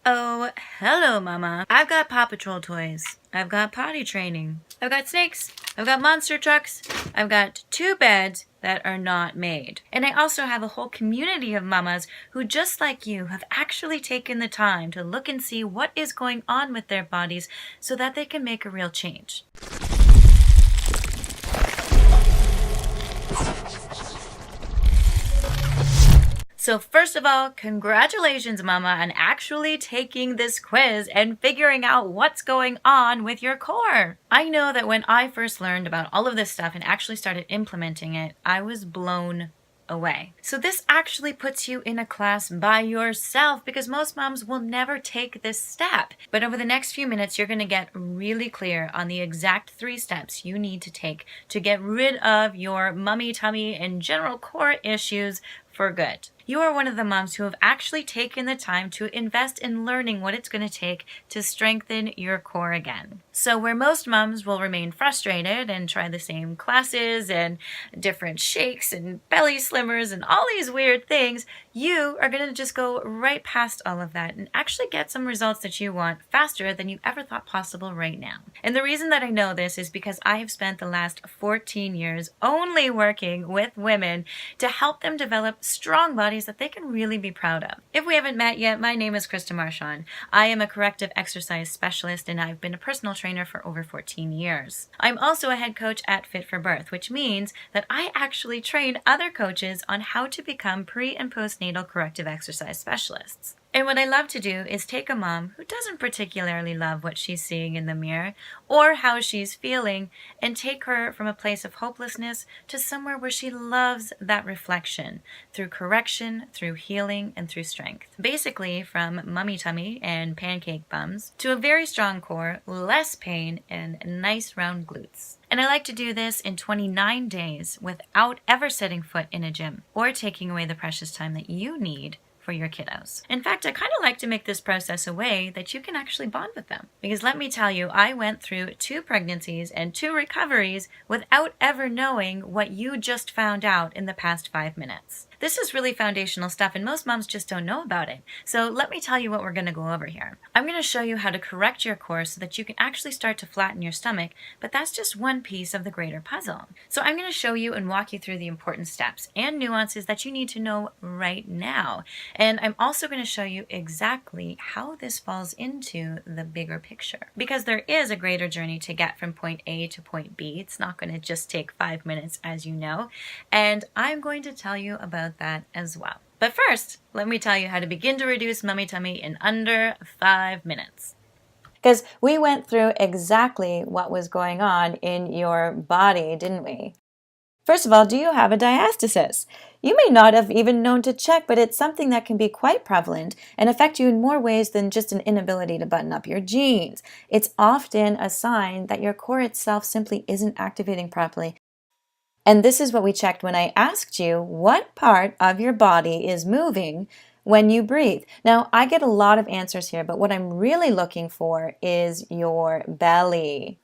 Oh, hello, Mama. I've got Paw Patrol toys. I've got potty training. I've got snakes. I've got monster trucks. I've got 2 beds that are not made. And I also have a whole community of mamas who, just like you, have actually taken the time to look and see what is going on with their bodies so that they can make a real change. So first of all, congratulations, Mama, on actually taking this quiz and figuring out what's going on with your core. I know that when I first learned about all of this stuff and actually started implementing it, I was blown away. So this actually puts you in a class by yourself because most moms will never take this step. But over the next few minutes, you're going to get really clear on the exact 3 steps you need to take to get rid of your mummy tummy and general core issues for good. You are one of the moms who have actually taken the time to invest in learning what it's going to take to strengthen your core again. So where most moms will remain frustrated and try the same classes and different shakes and belly slimmers and all these weird things, you are going to just go right past all of that and actually get some results that you want faster than you ever thought possible right now. And the reason that I know this is because I have spent the last 14 years only working with women to help them develop strong bodies that they can really be proud of. If we haven't met yet, my name is Krista Marchand. I am a corrective exercise specialist and I've been a personal trainer for over 14 years. I'm also a head coach at Fit for Birth, which means that I actually train other coaches on how to become pre- and postnatal corrective exercise specialists. And what I love to do is take a mom who doesn't particularly love what she's seeing in the mirror or how she's feeling and take her from a place of hopelessness to somewhere where she loves that reflection through correction, through healing, and through strength. Basically, from mummy tummy and pancake bums to a very strong core, less pain, and nice round glutes. And I like to do this in 29 days without ever setting foot in a gym or taking away the precious time that you need for your kiddos. In fact, I kind of like to make this process a way that you can actually bond with them. Because let me tell you, I went through 2 pregnancies and 2 recoveries without ever knowing what you just found out in the past 5 minutes. This is really foundational stuff and most moms just don't know about it. So let me tell you what we're going to go over here. I'm going to show you how to correct your core so that you can actually start to flatten your stomach, but that's just one piece of the greater puzzle. So I'm going to show you and walk you through the important steps and nuances that you need to know right now. And I'm also going to show you exactly how this falls into the bigger picture. Because there is a greater journey to get from point A to point B. It's not going to just take 5 minutes, as you know. And I'm going to tell you about that as well. But first, let me tell you how to begin to reduce mummy tummy in under 5 minutes. Because we went through exactly what was going on in your body, didn't we? First of all, do you have a diastasis? You may not have even known to check, but it's something that can be quite prevalent and affect you in more ways than just an inability to button up your jeans. It's often a sign that your core itself simply isn't activating properly. And this is what we checked when I asked you what part of your body is moving when you breathe. Now, I get a lot of answers here, but what I'm really looking for is your belly.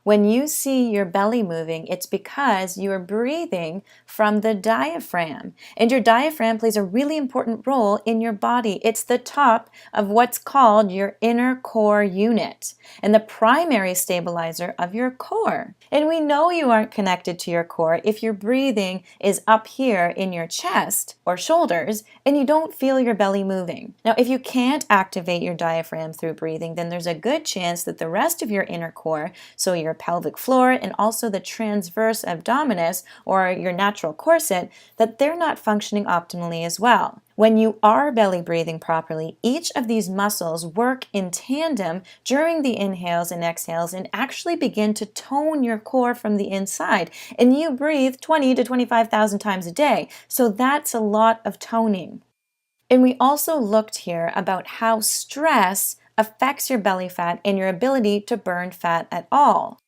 When you see your belly moving, it's because you're breathing from the diaphragm. And your diaphragm plays a really important role in your body. It's the top of what's called your inner core unit and the primary stabilizer of your core. And we know you aren't connected to your core if your breathing is up here in your chest or shoulders and you don't feel your belly moving. Now, if you can't activate your diaphragm through breathing, then there's a good chance that the rest of your inner core, so your pelvic floor and also the transverse abdominis or your natural corset, that they're not functioning optimally as well. When you are belly breathing properly, each of these muscles work in tandem during the inhales and exhales and actually begin to tone your core from the inside. And you breathe 20 to 25,000 times a day, so that's a lot of toning. And we also looked here about how stress affects your belly fat and your ability to burn fat at all.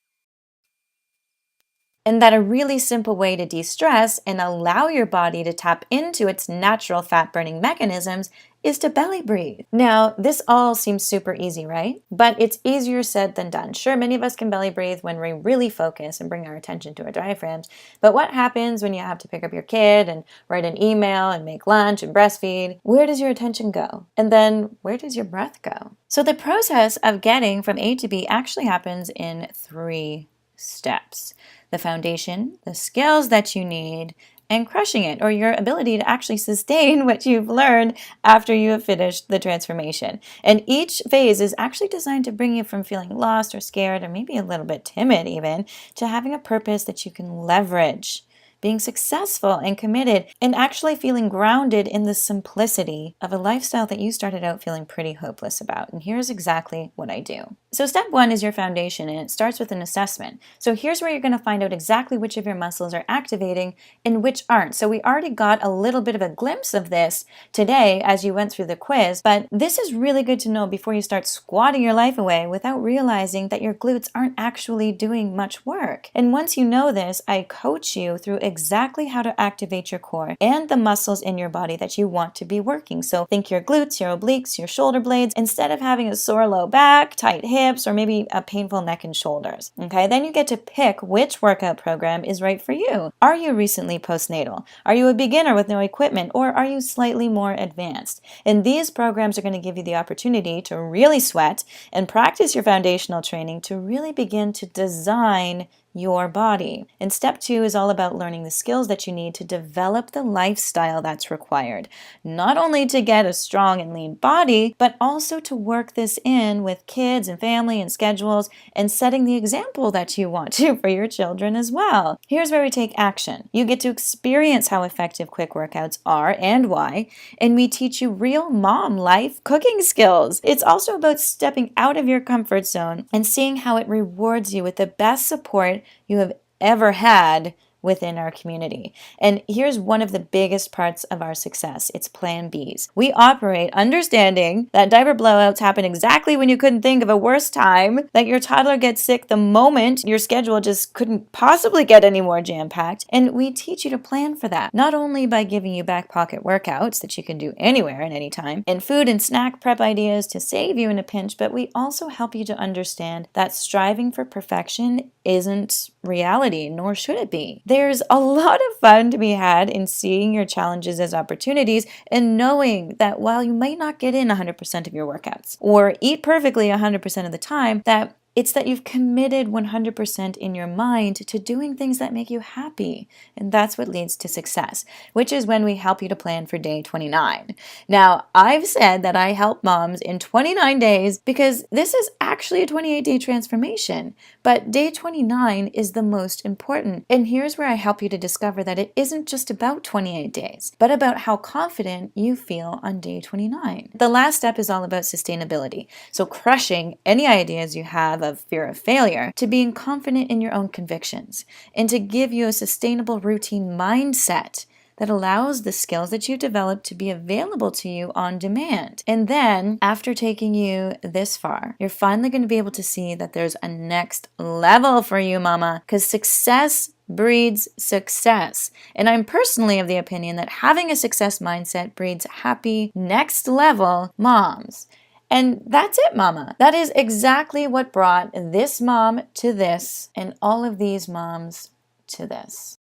And that a really simple way to de-stress and allow your body to tap into its natural fat-burning mechanisms is to belly breathe. Now, this all seems super easy, right? But it's easier said than done. Sure, many of us can belly breathe when we really focus and bring our attention to our diaphragms, but what happens when you have to pick up your kid and write an email and make lunch and breastfeed? Where does your attention go? And then where does your breath go? So the process of getting from A to B actually happens in 3 steps: the foundation, the skills that you need, and crushing it, or your ability to actually sustain what you've learned after you have finished the transformation. And each phase is actually designed to bring you from feeling lost or scared or maybe a little bit timid even to having a purpose that you can leverage, being successful and committed, and actually feeling grounded in the simplicity of a lifestyle that you started out feeling pretty hopeless about. And here's exactly what I do. So step 1 is your foundation, and it starts with an assessment. So here's where you're going to find out exactly which of your muscles are activating and which aren't. So we already got a little bit of a glimpse of this today as you went through the quiz, but this is really good to know before you start squatting your life away without realizing that your glutes aren't actually doing much work. And once you know this, I coach you through exactly how to activate your core and the muscles in your body that you want to be working. So think your glutes, your obliques, your shoulder blades, instead of having a sore low back, tight hips, or maybe a painful neck and shoulders. Okay, then you get to pick which workout program is right for you. Are you recently postnatal? Are you a beginner with no equipment? Or are you slightly more advanced? And these programs are going to give you the opportunity to really sweat and practice your foundational training to really begin to design your body. And step 2 is all about learning the skills that you need to develop the lifestyle that's required, not only to get a strong and lean body, but also to work this in with kids and family and schedules and setting the example that you want to for your children as well. Here's where we take action. You get to experience how effective quick workouts are and why, and we teach you real mom life cooking skills. It's also about stepping out of your comfort zone and seeing how it rewards you with the best support you have ever had within our community. And here's one of the biggest parts of our success. It's plan Bs. We operate understanding that diaper blowouts happen exactly when you couldn't think of a worse time, that your toddler gets sick the moment your schedule just couldn't possibly get any more jam-packed. And we teach you to plan for that, not only by giving you back pocket workouts that you can do anywhere and anytime, and food and snack prep ideas to save you in a pinch, but we also help you to understand that striving for perfection isn't reality, nor should it be. There's a lot of fun to be had in seeing your challenges as opportunities and knowing that while you might not get in 100% of your workouts or eat perfectly 100% of the time, that it's that you've committed 100% in your mind to doing things that make you happy. And that's what leads to success, which is when we help you to plan for day 29. Now, I've said that I help moms in 29 days because this is actually a 28-day transformation. But day 29 is the most important. And here's where I help you to discover that it isn't just about 28 days, but about how confident you feel on day 29. The last step is all about sustainability. So crushing any ideas you have of fear of failure to being confident in your own convictions and to give you a sustainable routine mindset that allows the skills that you develop to be available to you on demand. And then, after taking you this far, you're finally going to be able to see that there's a next level for you, mama, because success breeds success. And I'm personally of the opinion that having a success mindset breeds happy, next level moms. And that's it, mama. That is exactly what brought this mom to this and all of these moms to this.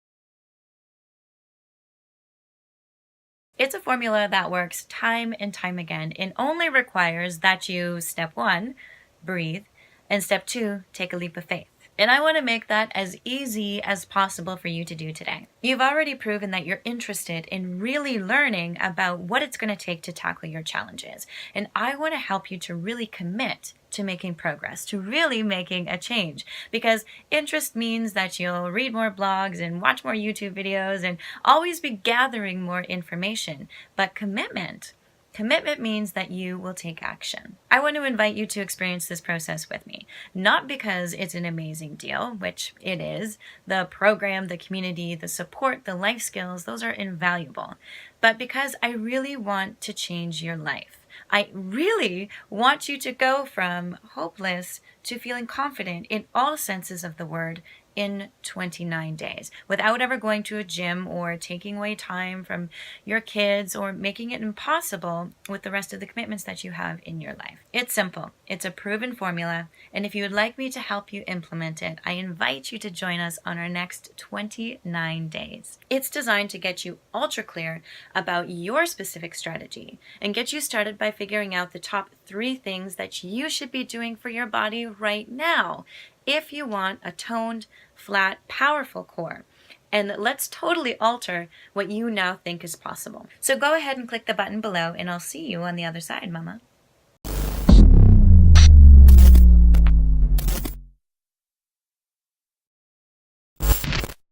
It's a formula that works time and time again and only requires that you, step 1, breathe, and step 2, take a leap of faith. And I want to make that as easy as possible for you to do today. You've already proven that you're interested in really learning about what it's going to take to tackle your challenges. And I want to help you to really commit to making progress, to really making a change. Because interest means that you'll read more blogs and watch more YouTube videos and always be gathering more information. But commitment means that you will take action. I want to invite you to experience this process with me, not because it's an amazing deal, which it is. The program, the community, the support, the life skills, those are invaluable, but because I really want to change your life. I really want you to go from hopeless to feeling confident in all senses of the word in 29 days without ever going to a gym or taking away time from your kids or making it impossible with the rest of the commitments that you have in your life. It's simple. It's a proven formula. And if you would like me to help you implement it, I invite you to join us on our next 29 days. It's designed to get you ultra clear about your specific strategy and get you started by figuring out the top 3 things that you should be doing for your body right now if you want a toned, flat, powerful core. And let's totally alter what you now think is possible. So go ahead and click the button below, and I'll see you on the other side, Mama.